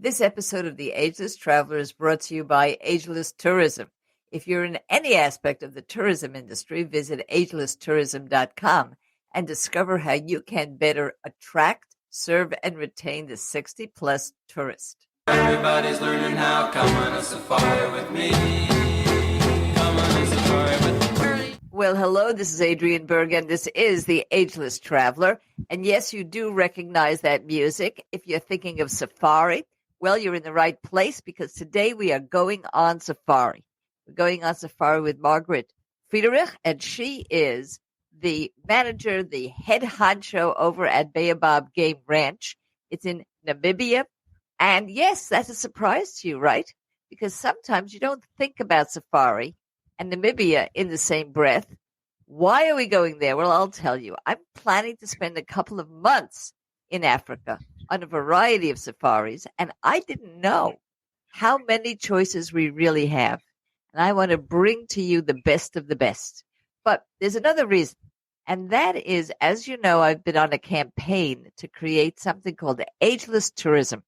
This episode of The Ageless Traveler is brought to you by Ageless Tourism. If you're in any aspect of the tourism industry, visit agelesstourism.com and discover how you can better attract, serve, and retain the 60-plus tourist. Everybody's learning how. Come on a safari with me. Come on a safari with me. Well, hello, this is Adrienne Berg, and this is The Ageless Traveler. And yes, you do recognize that music. If you're thinking of safari, well, you're in the right place because today we are going on safari. We're going on safari with Margaret Friedrich, and she is the manager, the head honcho over at Baobab Game Ranch. It's in Namibia. And yes, that's a surprise to you, right? Because sometimes you don't think about safari and Namibia in the same breath. Why are we going there? Well, I'll tell you. I'm planning to spend a couple of months in Africa on a variety of safaris, and I didn't know how many choices we really have. And I want to bring to you the best of the best. But there's another reason, and that is, as you know, I've been on a campaign to create something called Ageless Tourism.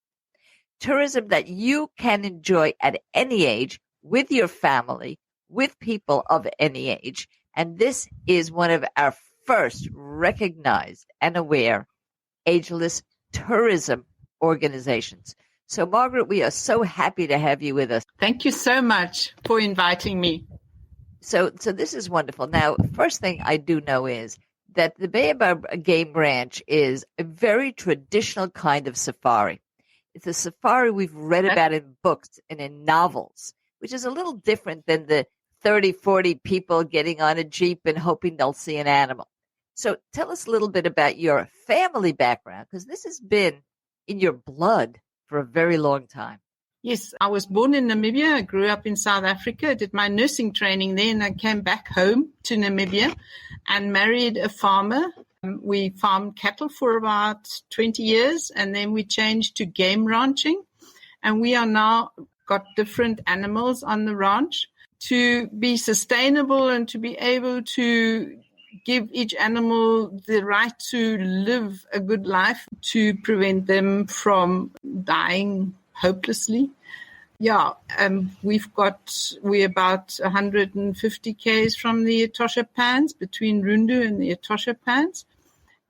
Tourism that you can enjoy at any age with your family, with people of any age. And this is one of our first recognized and aware ageless tourism organizations. So, Margaret, we are so happy to have you with us. Thank you so much for inviting me. So this is wonderful. Now, first thing I do know is that the Baobab Game Ranch is a very traditional kind of safari. It's a safari we've read about in books and in novels, which is a little different than the 30, 40 people getting on a Jeep and hoping they'll see an animal. So tell us a little bit about your family background, because this has been in your blood for a very long time. Yes, I was born in Namibia. I grew up in South Africa, did my nursing training there, and I came back home to Namibia and married a farmer. We farmed cattle for about 20 years, and then we changed to game ranching. And we are now got different animals on the ranch to be sustainable and to be able to give each animal the right to live a good life, to prevent them from dying hopelessly. Yeah, we're about 150 k's from the Etosha Pans, between Rundu and the Etosha Pans.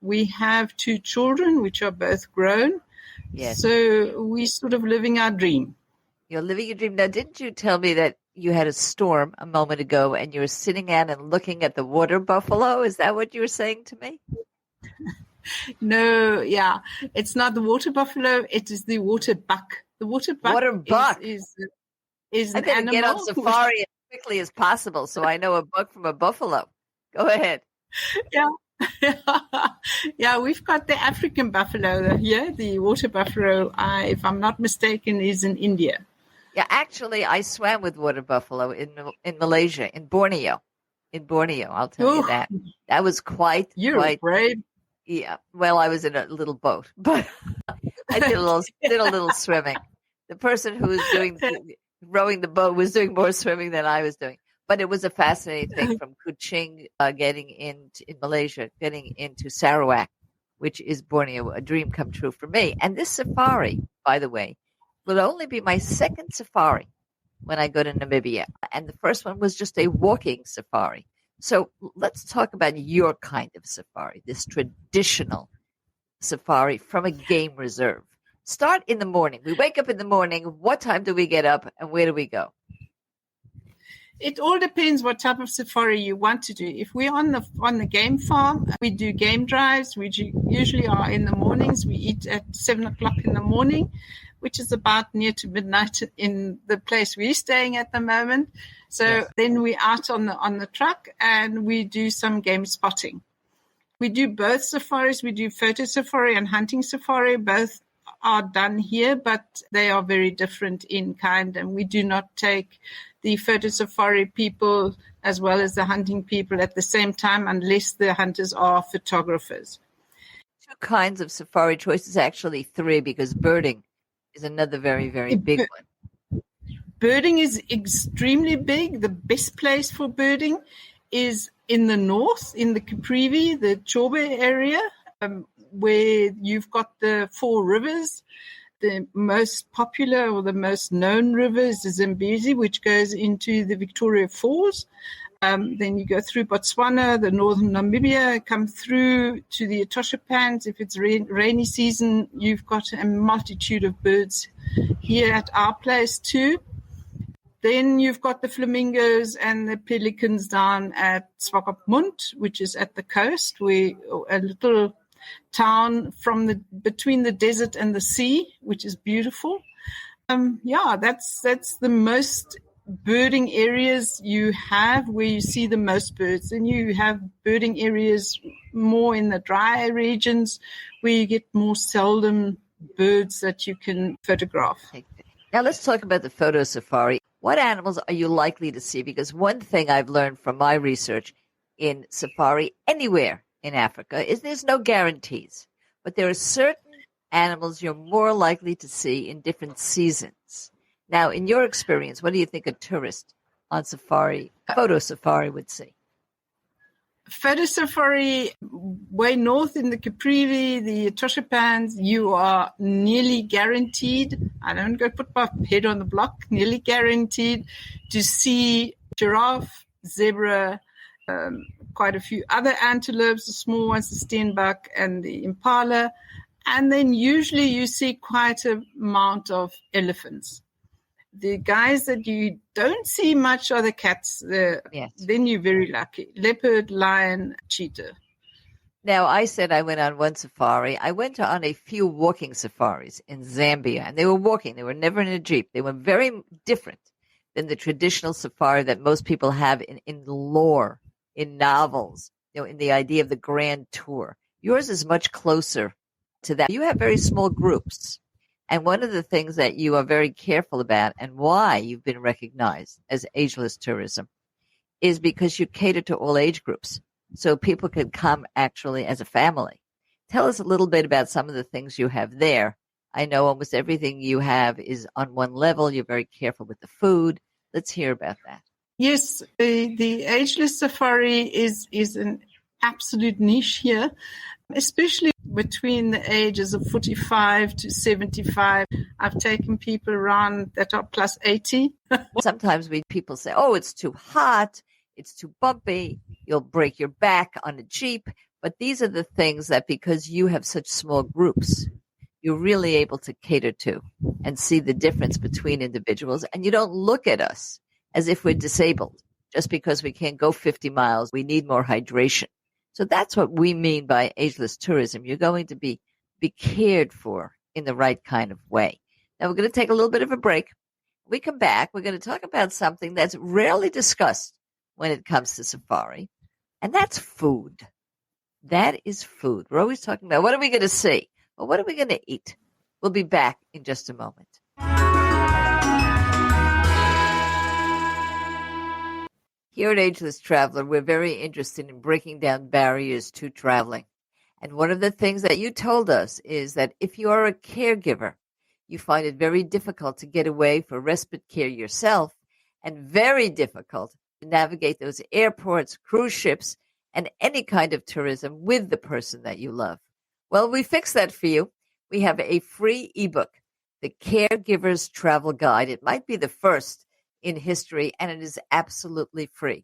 We have 2 children, which are both grown. Yes. So we're sort of living our dream. You're living your dream. Now, didn't you tell me that you had a storm a moment ago and you were sitting out and looking at the water buffalo? Is that what you were saying to me? No, yeah. It's not the water buffalo. It is the water buck. The water buck is an animal. Get on safari as quickly as possible so I know a buck from a buffalo. Go ahead. Yeah. Yeah, we've got the African buffalo here. The water buffalo, if I'm not mistaken, is in India. Yeah, actually, I swam with water buffalo in Malaysia, in Borneo. I'll tell you that. That was quite brave. Yeah. Well, I was in a little boat, but I did a little swimming. The person who was rowing the boat was doing more swimming than I was doing. But it was a fascinating thing from Kuching, in Malaysia, getting into Sarawak, which is Borneo, a dream come true for me. And this safari, by the way, will only be my second safari when I go to Namibia. And the first one was just a walking safari. So let's talk about your kind of safari, this traditional safari from a game reserve. Start in the morning. We wake up in the morning. What time do we get up and where do we go? It all depends what type of safari you want to do. If we're on the game farm, we do game drives, which usually are in the mornings. We eat at 7 o'clock in the morning, which is about near to midnight in the place we're staying at the moment. So yes. Then we're out on the truck and we do some game spotting. We do both safaris. We do photo safari and hunting safari. Both are done here, but they are very different in kind. And we do not take the photo safari people as well as the hunting people at the same time unless the hunters are photographers. 2 kinds of safari choices, actually 3, because birding is another very, very big one. Birding is extremely big. The best place for birding is in the north, in the Caprivi, the Chobe area, where you've got the 4 rivers. the most popular or the most known river is the Zambezi, which goes into the Victoria Falls. Then you go through Botswana, the northern Namibia, come through to the Etosha Pans. If it's rainy season, you've got a multitude of birds here at our place too. Then you've got the flamingos and the pelicans down at Swakopmund, which is at the coast, where a little town between the desert and the sea, which is beautiful. That's the most birding areas you have where you see the most birds. Then you have birding areas more in the dry regions where you get more seldom birds that you can photograph. Now let's talk about the photo safari. What animals are you likely to see? Because one thing I've learned from my research in safari anywhere in Africa is there's no guarantees, but there are certain animals you're more likely to see in different seasons. Now, in your experience, what do you think a tourist on photo safari would see? Photo safari, way north in the Caprivi, the Etosha Pans, you are nearly guaranteed, I don't go put my head on the block, nearly guaranteed to see giraffe, zebra, quite a few other antelopes, the small ones, the steenbok and the impala. And then usually you see quite a amount of elephants. The guys that you don't see much are the cats. Yes. Then you're very lucky. Leopard, lion, cheetah. Now, I said I went on one safari. I went on a few walking safaris in Zambia, and they were walking. They were never in a jeep. They were very different than the traditional safari that most people have in lore, in novels, in the idea of the grand tour. Yours is much closer to that. You have very small groups. And one of the things that you are very careful about and why you've been recognized as ageless tourism is because you cater to all age groups. So people can come actually as a family. Tell us a little bit about some of the things you have there. I know almost everything you have is on one level. You're very careful with the food. Let's hear about that. Yes, the ageless safari is an absolute niche here, especially between the ages of 45 to 75. I've taken people around that are plus 80. Sometimes people say, oh, it's too hot, it's too bumpy, you'll break your back on a Jeep. But these are the things that because you have such small groups, you're really able to cater to and see the difference between individuals. And you don't look at us as if we're disabled just because we can't go 50 miles. We need more hydration. So that's what we mean by ageless tourism. You're going to be cared for in the right kind of way. Now we're going to take a little bit of a break. When we come back, we're going to talk about something that's rarely discussed when it comes to safari, and that's food. That is food. We're always talking about what are we going to see? Well, what are we going to eat? We'll be back in just a moment. Here at Ageless Traveler, we're very interested in breaking down barriers to traveling. And one of the things that you told us is that if you are a caregiver, you find it very difficult to get away for respite care yourself and very difficult to navigate those airports, cruise ships, and any kind of tourism with the person that you love. Well, we fixed that for you. We have a free ebook, The Caregiver's Travel Guide. It might be the first in history, and it is absolutely free.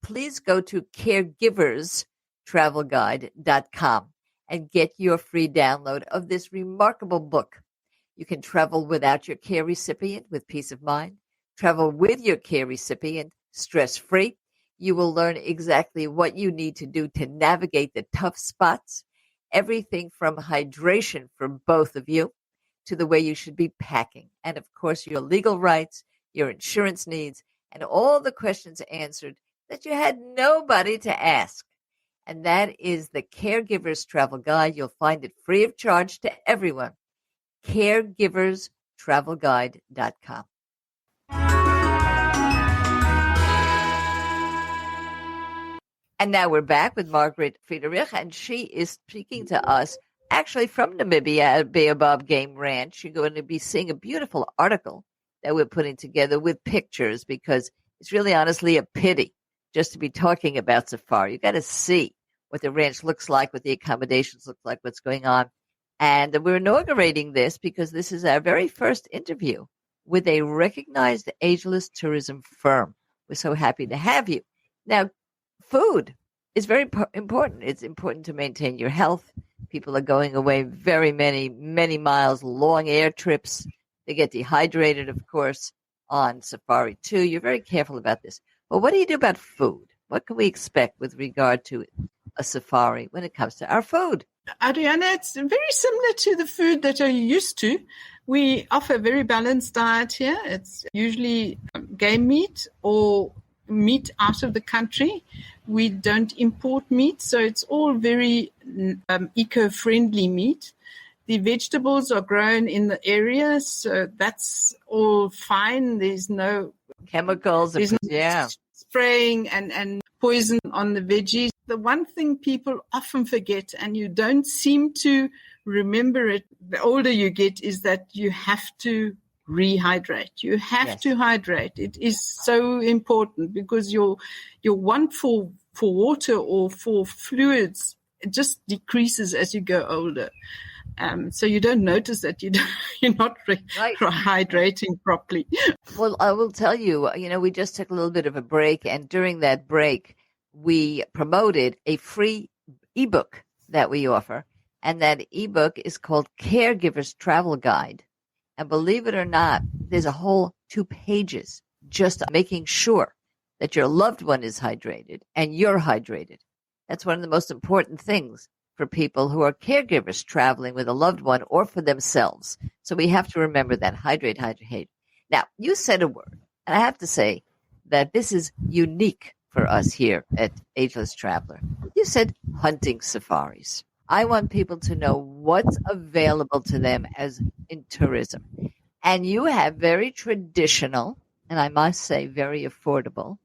Please go to caregiverstravelguide.com and get your free download of this remarkable book. You can travel without your care recipient with peace of mind, travel with your care recipient stress-free. You will learn exactly what you need to do to navigate the tough spots, everything from hydration for both of you to the way you should be packing, and of course your legal rights, your insurance needs, and all the questions answered that you had nobody to ask. And that is the Caregiver's Travel Guide. You'll find it free of charge to everyone. Caregiverstravelguide.com. And now we're back with Margaret Friedrich, and she is speaking to us actually from Namibia at Baobab Game Ranch. You're going to be seeing a beautiful article that we're putting together with pictures because it's really honestly a pity just to be talking about safari. You got to see what the ranch looks like, what the accommodations look like, what's going on. And we're inaugurating this because this is our very first interview with a recognized ageless tourism firm. We're so happy to have you. Now, food is very important. It's important to maintain your health. People are going away very many miles, long air trips. They get dehydrated, of course, on safari too. You're very careful about this. But what do you do about food? What can we expect with regard to a safari when it comes to our food? Adriana, it's very similar to the food that you're used to. We offer a very balanced diet here. It's usually game meat or meat out of the country. We don't import meat, so it's all very eco-friendly meat. The vegetables are grown in the area, so that's all fine. There's no chemicals, spraying and poison on the veggies. The one thing people often forget, and you don't seem to remember it the older you get, is that you have to rehydrate. You have to hydrate. It is so important because your want for water or for fluids, it just decreases as you go older. So you don't notice that you're not hydrating properly. Well, I will tell you, we just took a little bit of a break, and during that break, we promoted a free ebook that we offer, and that ebook is called Caregiver's Travel Guide. And believe it or not, there's a whole 2 pages just making sure that your loved one is hydrated and you're hydrated. That's one of the most important things for people who are caregivers traveling with a loved one or for themselves. So we have to remember that. Hydrate. Now, you said a word, and I have to say that this is unique for us here at Ageless Traveler. You said hunting safaris. I want people to know what's available to them as in tourism. And you have very traditional, and I must say very affordable,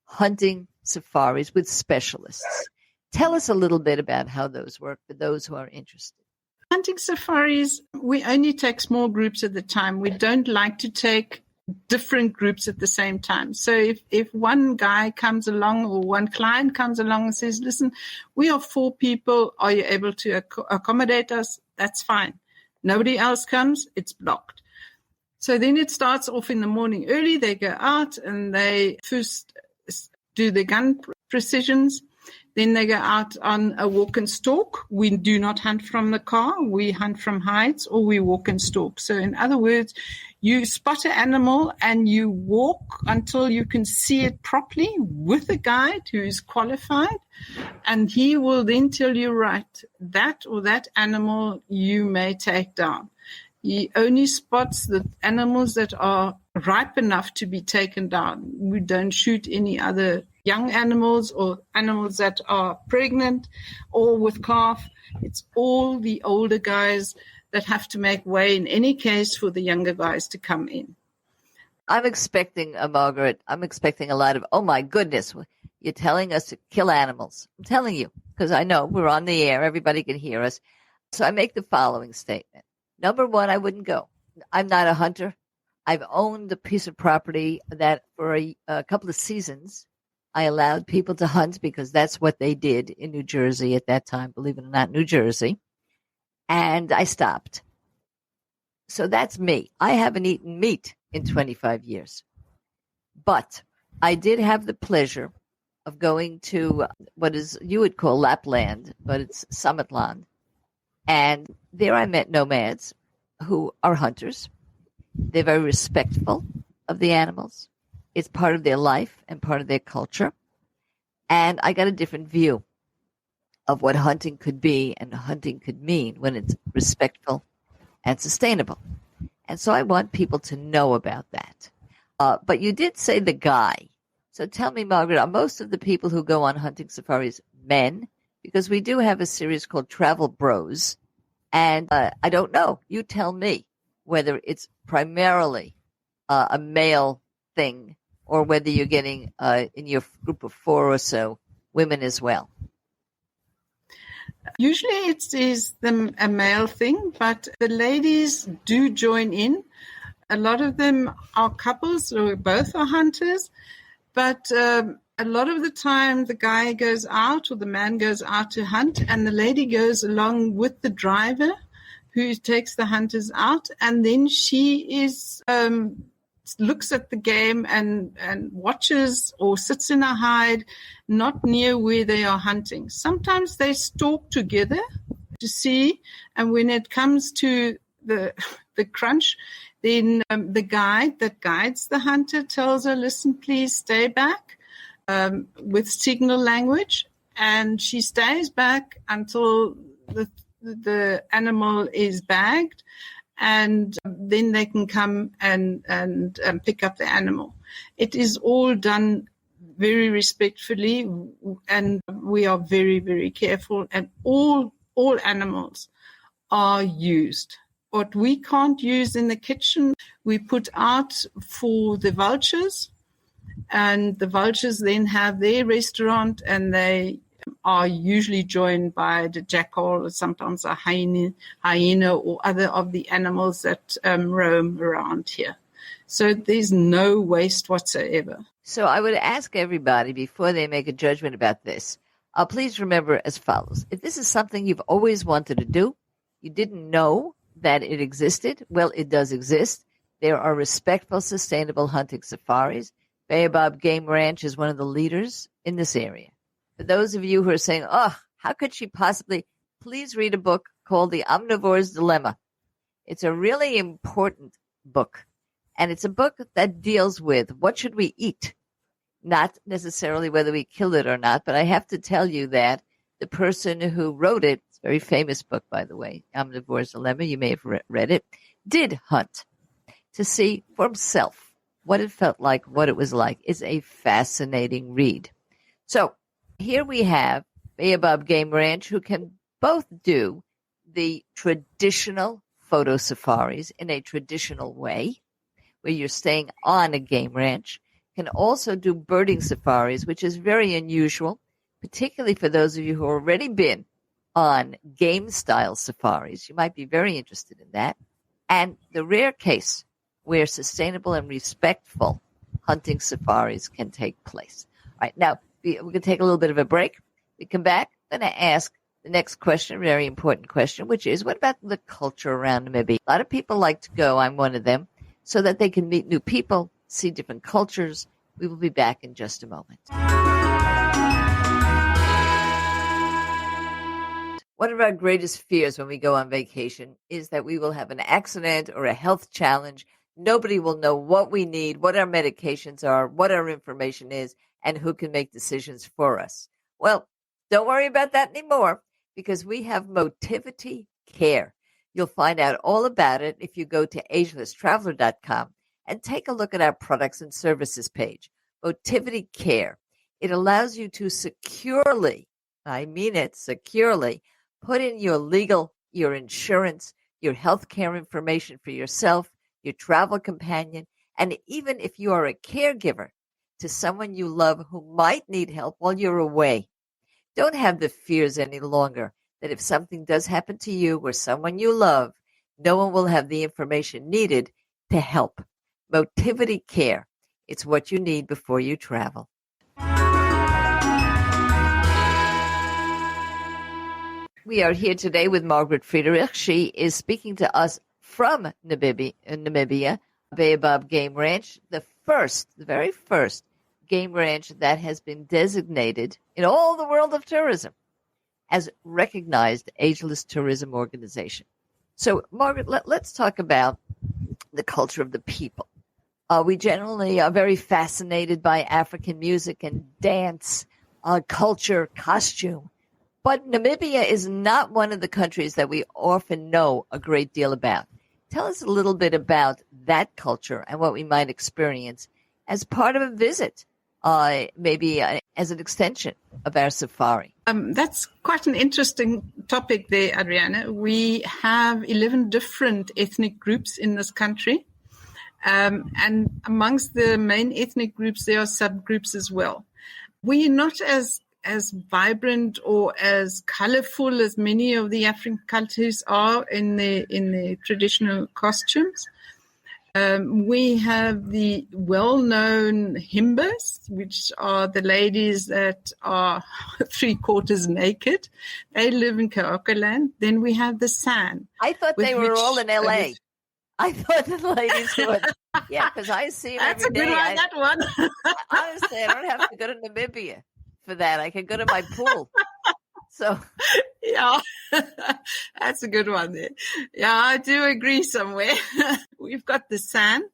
hunting safaris with specialists. Tell us a little bit about how those work for those who are interested. Hunting safaris, we only take small groups at the time. We don't like to take different groups at the same time. So if one guy comes along or one client comes along and says, listen, we are 4 people. Are you able to accommodate us? That's fine. Nobody else comes. It's blocked. So then it starts off in the morning early. They go out and they first do the gun precisions. Then they go out on a walk and stalk. We do not hunt from the car. We hunt from heights or we walk and stalk. So in other words, you spot an animal and you walk until you can see it properly with a guide who is qualified. And he will then tell you, right, that or that animal you may take down. He only spots the animals that are ripe enough to be taken down. We don't shoot any other young animals or animals that are pregnant or with calf. It's all the older guys that have to make way in any case for the younger guys to come in. I'm expecting, Margaret, a lot of, oh my goodness, you're telling us to kill animals. I'm telling you, because I know we're on the air, everybody can hear us. So I make the following statement. Number one, I wouldn't go. I'm not a hunter. I've owned a piece of property that for a couple of seasons, I allowed people to hunt because that's what they did in New Jersey at that time, believe it or not, New Jersey. And I stopped. So that's me. I haven't eaten meat in 25 years. But I did have the pleasure of going to what is you would call Lapland, but it's Summitland. And there I met nomads who are hunters. They're very respectful of the animals. It's part of their life and part of their culture. And I got a different view of what hunting could be and hunting could mean when it's respectful and sustainable. And so I want people to know about that. But you did say the guy. So tell me, Margaret, are most of the people who go on hunting safaris men? Because we do have a series called Travel Bros. And I don't know. You tell me whether it's primarily a male thing or whether you're getting, in your group of 4 or so, women as well. Usually it is a male thing, but the ladies do join in. A lot of them are couples or both are hunters, but a lot of the time the guy goes out or the man goes out to hunt and the lady goes along with the driver who takes the hunters out, and then she is looks at the game and watches or sits in a hide, not near where they are hunting. Sometimes they stalk together to see, and when it comes to the crunch, then the guide that guides the hunter tells her, listen, please stay back, with signal language, and she stays back until the animal is bagged, and then they can come and pick up the animal. It is all done very respectfully, and we are very, very careful, and all animals are used. What we can't use in the kitchen, we put out for the vultures, and the vultures then have their restaurant, and they are usually joined by the jackal or sometimes a hyena or other of the animals that roam around here. So there's no waste whatsoever. So I would ask everybody before they make a judgment about this, please remember as follows. If this is something you've always wanted to do, you didn't know that it existed, well, it does exist. There are respectful, sustainable hunting safaris. Baobab Game Ranch is one of the leaders in this area. For those of you who are saying, oh, how could she possibly, please read a book called The Omnivore's Dilemma. It's a really important book, and it's a book that deals with what should we eat, not necessarily whether we kill it or not, but I have to tell you that the person who wrote it, it's a very famous book, by the way, Omnivore's Dilemma, you may have read it, did hunt to see for himself what it felt like, what it was like. It's a fascinating read. So here we have Baobab Game Ranch, who can both do the traditional photo safaris in a traditional way, where you're staying on a game ranch, can also do birding safaris, which is very unusual, particularly for those of you who have already been on game-style safaris. You might be very interested in that. And the rare case where sustainable and respectful hunting safaris can take place. All right, now, we're going to take a little bit of a break. We come back, then I ask the next question, a very important question, which is, what about the culture around Namibia? A lot of people like to go, I'm one of them, so that they can meet new people, see different cultures. We will be back in just a moment. One of our greatest fears when we go on vacation is that we will have an accident or a health challenge. Nobody will know what we need, what our medications are, what our information is, and who can make decisions for us. Well, don't worry about that anymore, because we have Motivity Care. You'll find out all about it if you go to agelesstraveler.com and take a look at our products and services page. Motivity Care. It allows you to securely, I mean it, securely, put in your legal, your insurance, your health care information for yourself, your travel companion, and even if you are a caregiver to someone you love who might need help while you're away. Don't have the fears any longer that if something does happen to you or someone you love, no one will have the information needed to help. Motivity Care. It's what you need before you travel. We are here today with Margaret Friedrich. She is speaking to us from Namibia, Baobab Game Ranch, the very first game ranch that has been designated in all the world of tourism as recognized Ageless tourism organization. So, Margaret, let's talk about the culture of the people. We generally are very fascinated by African music and dance, culture, costume. But Namibia is not one of the countries that we often know a great deal about. Tell us a little bit about that culture and what we might experience as part of a visit, maybe as an extension of our safari. That's quite an interesting topic there, Adriana. We have 11 different ethnic groups in this country. And amongst the main ethnic groups, there are subgroups as well. We are not as vibrant or as colorful as many of the African cultures are in the traditional costumes. We have the well-known Himbas, which are the ladies that are 3/4 naked. They live in Kaokaland. Then we have the San. I thought they were all in L.A. I thought the ladies were, because I see them That's every a good day. one, that one. Honestly, I don't have to go to Namibia for that. I can go to my pool. So, yeah, that's a good one there. Yeah, I do agree somewhere. We've got the San,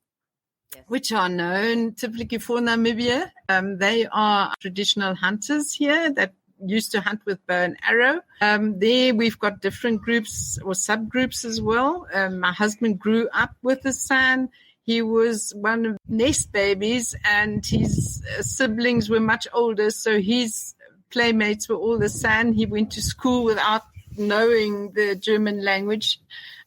yes, which are known typically for Namibia. They are traditional hunters here that used to hunt with bow and arrow. There we've got different groups or subgroups as well. My husband grew up with the San. He was one of nest babies, and his siblings were much older, so his playmates were all the San. He went to school without knowing the German language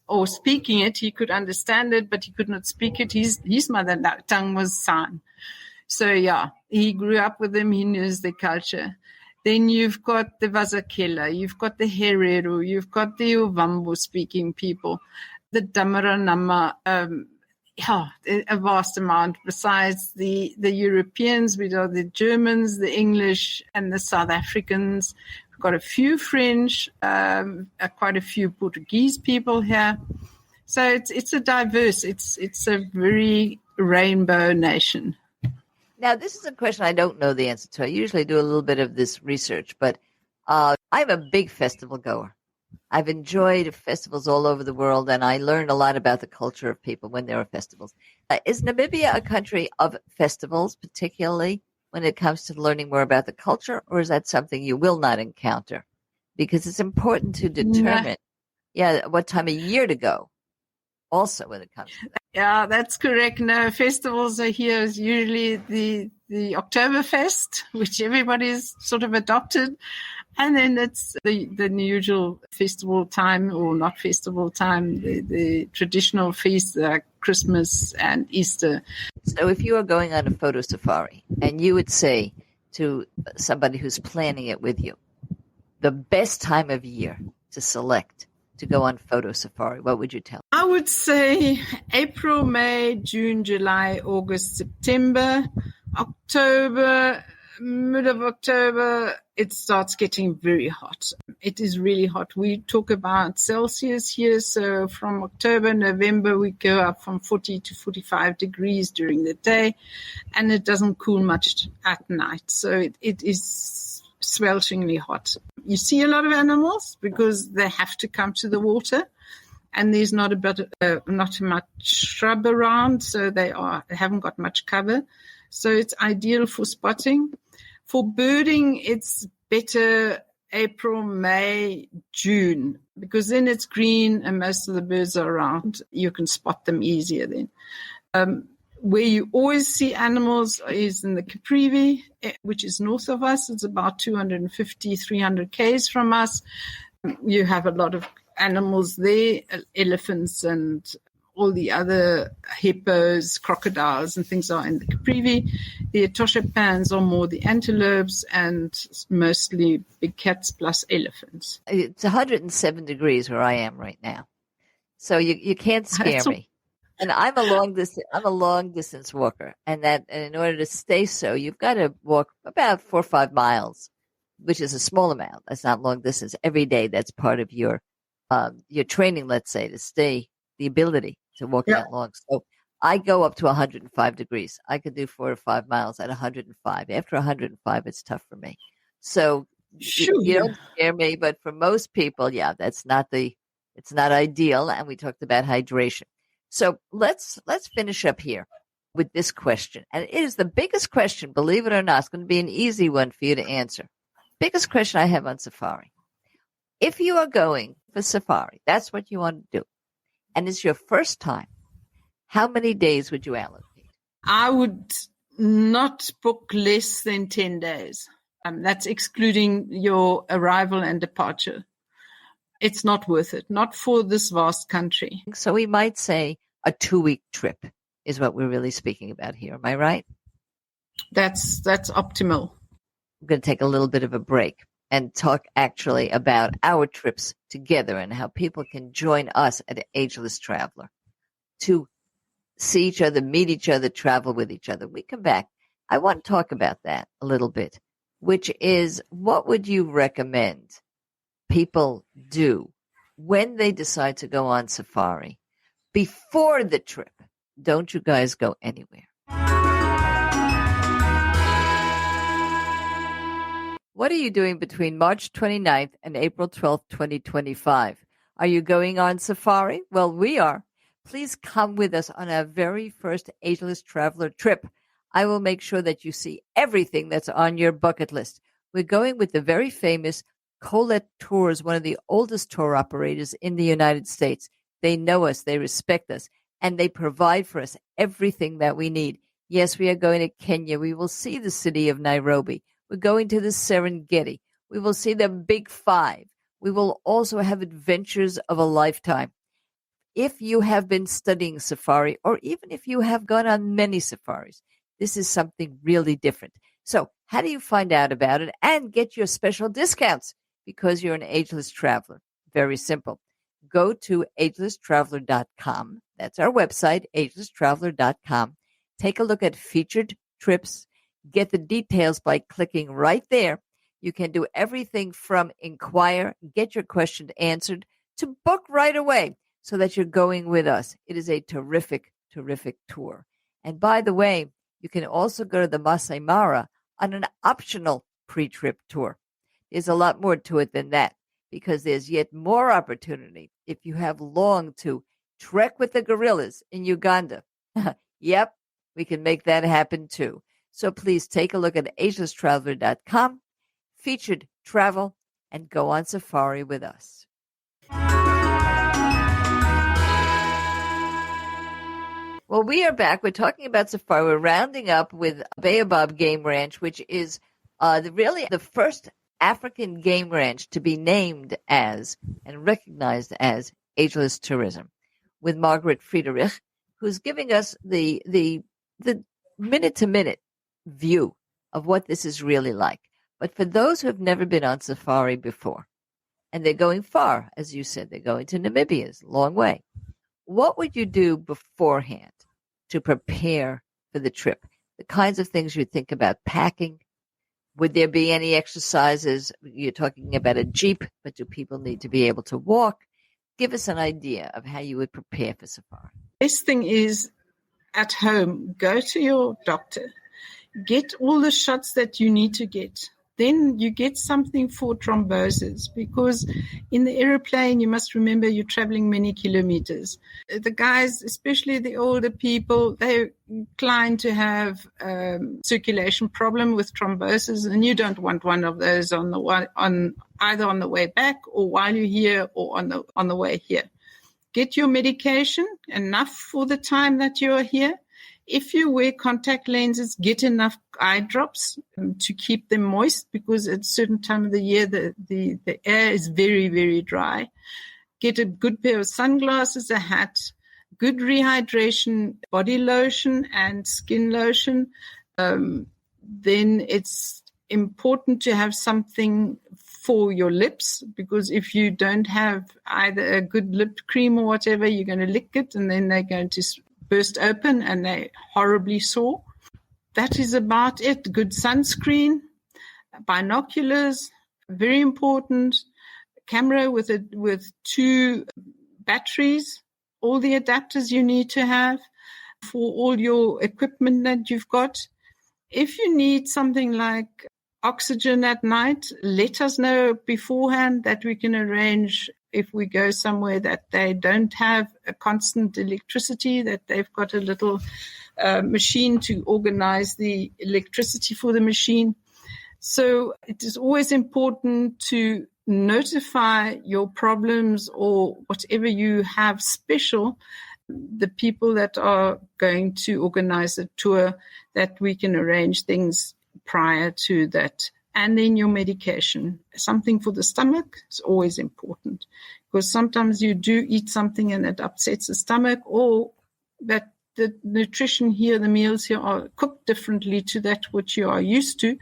or speaking it. He could understand it, but he could not speak it. His mother tongue was San. So, yeah, he grew up with them. He knows the culture. Then you've got the Vazakela, you've got the Herero, you've got the Ovambo-speaking people, the Damaranama, a vast amount. Besides the Europeans, we are the Germans, the English, and the South Africans. We've got a few French, quite a few Portuguese people here. So it's a diverse, it's a very rainbow nation. Now, this is a question I don't know the answer to. I usually do a little bit of this research, but I'm a big festival goer. I've enjoyed festivals all over the world, and I learn a lot about the culture of people when there are festivals. Is Namibia a country of festivals, particularly when it comes to learning more about the culture, or is that something you will not encounter? Because it's important to determine, what time of year to go, also when it comes to that. Yeah, that's correct. No, festivals are here is usually the Oktoberfest, which everybody's sort of adopted. And then it's the usual festival time, or not festival time, the traditional feasts like Christmas and Easter. So if you are going on a photo safari and you would say to somebody who's planning it with you, the best time of year to select to go on photo safari, what would you tell? I would say April, May, June, July, August, September, October, mid of October, it starts getting very hot. It is really hot. We talk about Celsius here. So from October, November, we go up from 40 to 45 degrees during the day, and it doesn't cool much at night. So it is swelteringly hot. You see a lot of animals because they have to come to the water, and there's not much shrub around, so they haven't got much cover. So it's ideal for spotting. For birding, it's better April, May, June, because then it's green and most of the birds are around. You can spot them easier then. Where you always see animals is in the Caprivi, which is north of us. It's about 250, 300 k's from us. You have a lot of animals there, elephants and all the other hippos, crocodiles, and things are in the Caprivi. The Etosha pans are more the antelopes and mostly big cats plus elephants. It's 107 degrees where I am right now, so you can't scare me. And I'm a long distance walker, and in order to stay so, you've got to walk about 4 or 5 miles, which is a small amount. That's not long distance every day. That's part of your training, let's say, to stay the ability to walk that long. So I go up to 105 degrees. I could do 4 or 5 miles at 105. After 105, it's tough for me. So you don't scare me, but for most people, it's not ideal. And we talked about hydration. So let's finish up here with this question. And it is the biggest question, believe it or not. It's going to be an easy one for you to answer. Biggest question I have on safari. If you are going for safari, that's what you want to do, and it's your first time, how many days would you allocate? I would not book less than 10 days. That's excluding your arrival and departure. It's not worth it, not for this vast country. So we might say a 2-week trip is what we're really speaking about here. Am I right? That's optimal. I'm going to take a little bit of a break and talk actually about our trips together and how people can join us at Ageless Traveler to see each other, meet each other, travel with each other. We come back. I want to talk about that a little bit, which is, what would you recommend people do when they decide to go on safari before the trip? Don't you guys go anywhere. What are you doing between March 29th and April 12th, 2025? Are you going on safari? Well, we are. Please come with us on our very first Ageless Traveler trip. I will make sure that you see everything that's on your bucket list. We're going with the very famous Colette Tours, one of the oldest tour operators in the United States. They know us, they respect us, and they provide for us everything that we need. Yes, we are going to Kenya. We will see the city of Nairobi. We're going to the Serengeti. We will see the Big Five. We will also have adventures of a lifetime. If you have been studying safari, or even if you have gone on many safaris, this is something really different. So how do you find out about it and get your special discounts because you're an ageless traveler? Very simple. Go to agelesstraveler.com. That's our website, agelesstraveler.com. Take a look at featured trips. Get the details by clicking right there. You can do everything from inquire, get your question answered, to book right away so that you're going with us. It is a terrific, terrific tour. And by the way, you can also go to the Masai Mara on an optional pre-trip tour. There's a lot more to it than that, because there's yet more opportunity if you have longed to trek with the gorillas in Uganda. Yep, we can make that happen too. So please take a look at agelesstraveler.com, featured travel, and go on safari with us. Well, we are back. We're talking about safari. We're rounding up with Baobab Game Ranch, which is really the first African game ranch to be named as and recognized as ageless tourism, with Margaret Friedrich, who's giving us the minute-to-minute view of what this is really like. But for those who have never been on safari before, and they're going far, as you said, they're going to Namibia, it's a long way. What would you do beforehand to prepare for the trip? The kinds of things you think about packing. Would there be any exercises? You're talking about a Jeep, but do people need to be able to walk? Give us an idea of how you would prepare for safari. Best thing is, at home, go to your doctor. Get all the shots that you need to get. Then you get something for thrombosis, because in the airplane, you must remember you're traveling many kilometers. The guys, especially the older people, they're inclined to have circulation problem with thrombosis, and you don't want one of those either on the way back or while you're here or on the way here. Get your medication, enough for the time that you're here. If you wear contact lenses, get enough eye drops to keep them moist, because at a certain time of the year, the air is very, very dry. Get a good pair of sunglasses, a hat, good rehydration, body lotion and skin lotion. Then it's important to have something for your lips, because if you don't have either a good lip cream or whatever, you're going to lick it and then they're going to burst open and they're horribly sore. That is about it. Good sunscreen, binoculars, very important. Camera with 2 batteries, all the adapters you need to have for all your equipment that you've got. If you need something like oxygen at night, let us know beforehand, that we can arrange. If we go somewhere that they don't have a constant electricity, that they've got a little machine to organize the electricity for the machine. So it is always important to notify your problems or whatever you have special, the people that are going to organize a tour, that we can arrange things prior to that. And then your medication. Something for the stomach is always important, because sometimes you do eat something and it upsets the stomach, or that the nutrition here, the meals here are cooked differently to that which you are used to.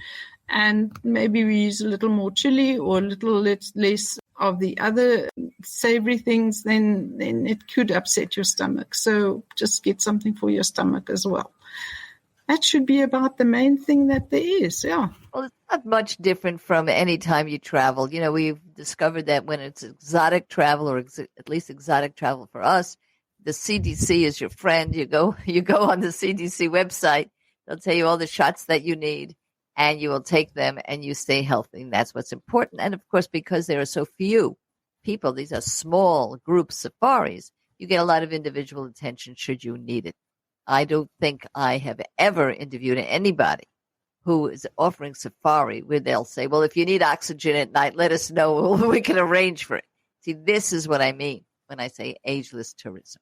and maybe we use a little more chili or a little less of the other savory things, then it could upset your stomach. So just get something for your stomach as well. That should be about the main thing that there is, yeah. Well, it's not much different from any time you travel. You know, we've discovered that when it's exotic travel, or at least exotic travel for us, the CDC is your friend. You go on the CDC website. They'll tell you all the shots that you need, and you will take them, and you stay healthy. And that's what's important. And, of course, because there are so few people, these are small group safaris, you get a lot of individual attention should you need it. I don't think I have ever interviewed anybody who is offering safari where they'll say, well, if you need oxygen at night, let us know. We can arrange for it. See, this is what I mean when I say ageless tourism.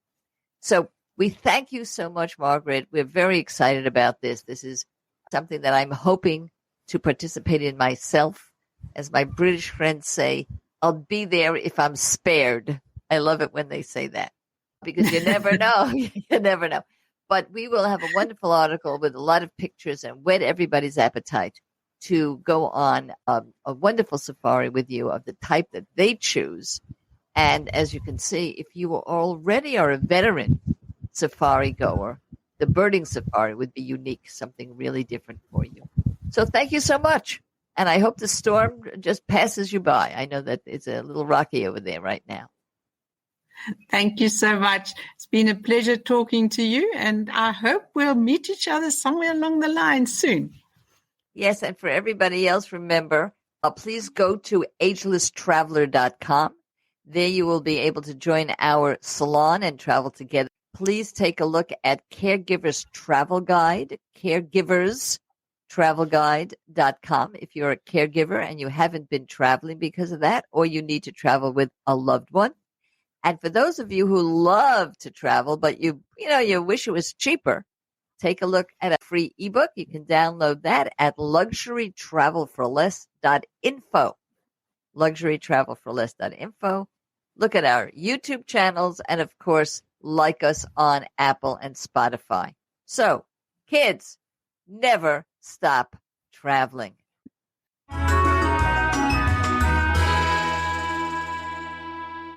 So we thank you so much, Margaret. We're very excited about this. This is something that I'm hoping to participate in myself. As my British friends say, I'll be there if I'm spared. I love it when they say that, because you never know. You never know. But we will have a wonderful article with a lot of pictures and whet everybody's appetite to go on a wonderful safari with you of the type that they choose. And as you can see, if you already are a veteran safari goer, the birding safari would be unique, something really different for you. So thank you so much. And I hope the storm just passes you by. I know that it's a little rocky over there right now. Thank you so much. It's been a pleasure talking to you, and I hope we'll meet each other somewhere along the line soon. Yes, and for everybody else, remember, please go to agelesstraveler.com. There you will be able to join our salon and travel together. Please take a look at Caregivers Travel Guide, caregiverstravelguide.com. If you're a caregiver and you haven't been traveling because of that, or you need to travel with a loved one. And for those of you who love to travel, but you wish it was cheaper, take a look at a free ebook. You can download that at luxurytravelforless.info. Luxurytravelforless.info. Look at our YouTube channels, and of course, like us on Apple and Spotify. So, kids, never stop traveling.